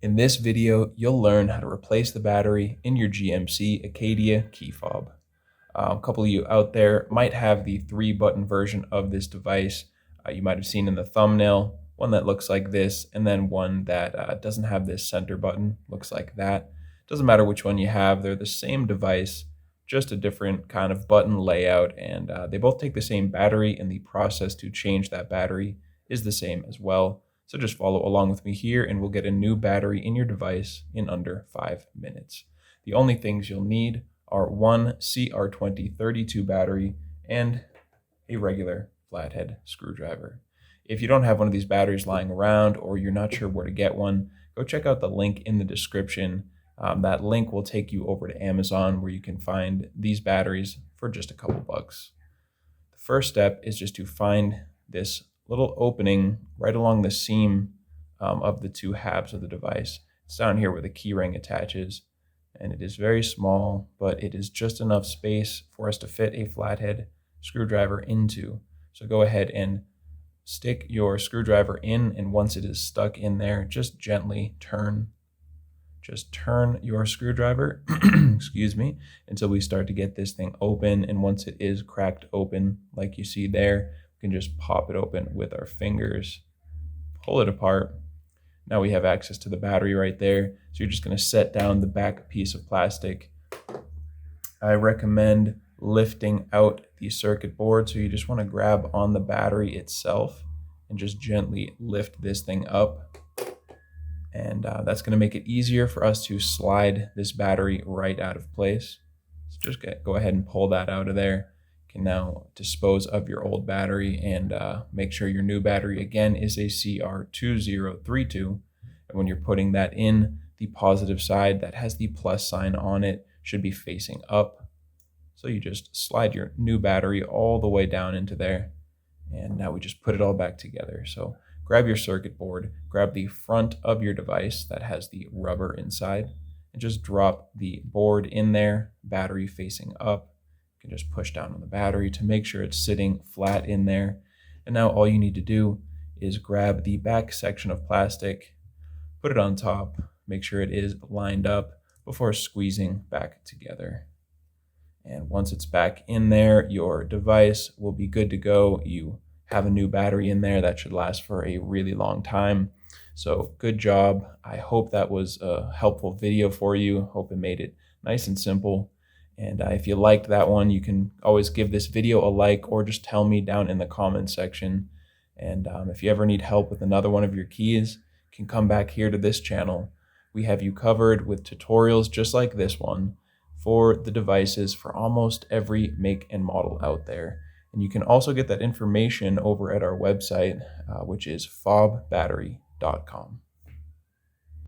In this video, you'll learn how to replace the battery in your GMC Acadia key fob. A couple of you out there might have the 3-button version of this device. You might have seen in the thumbnail, one that looks like this, and then one that doesn't have this center button, looks like that. Doesn't matter which one you have, they're the same device, just a different kind of button layout, and they both take the same battery, and the process to change that battery is the same as well. So just follow along with me here and we'll get a new battery in your device in under 5 minutes. The only things you'll need are one CR2032 battery and a regular flathead screwdriver. If you don't have one of these batteries lying around or you're not sure where to get one, go check out the link in the description. That link will take you over to Amazon where you can find these batteries for just a couple bucks. The first step is just to find this little opening right along the seam of the two halves of the device. It's down here where the key ring attaches, and it is very small, but it is just enough space for us to fit a flathead screwdriver into. So go ahead and stick your screwdriver in, and once it is stuck in there, just gently turn. Just turn your screwdriver, excuse me, until we start to get this thing open. And once it is cracked open, like you see there, we can just pop it open with our fingers, pull it apart. Now we have access to the battery right there. So you're just going to set down the back piece of plastic. I recommend lifting out the circuit board. So you just want to grab on the battery itself and just gently lift this thing up. And that's going to make it easier for us to slide this battery right out of place. So just go ahead and pull that out of there. You can now dispose of your old battery and make sure your new battery again is a CR2032. And when you're putting that in, the positive side that has the plus sign on it should be facing up. So you just slide your new battery all the way down into there. And now we just put it all back together. So grab your circuit board, grab the front of your device that has the rubber inside, and just drop the board in there, battery facing up. You can just push down on the battery to make sure it's sitting flat in there. And now all you need to do is grab the back section of plastic, put it on top, make sure it is lined up before squeezing back together. And once it's back in there, your device will be good to go. You have a new battery in there that should last for a really long time. So good job. I hope that was a helpful video for you. Hope it made it nice and simple. And if you liked that one, you can always give this video a like or just tell me down in the comments section. And if you ever need help with another one of your keys, you can come back here to this channel. We have you covered with tutorials just like this one for the devices for almost every make and model out there. And you can also get that information over at our website, which is FobBattery.com.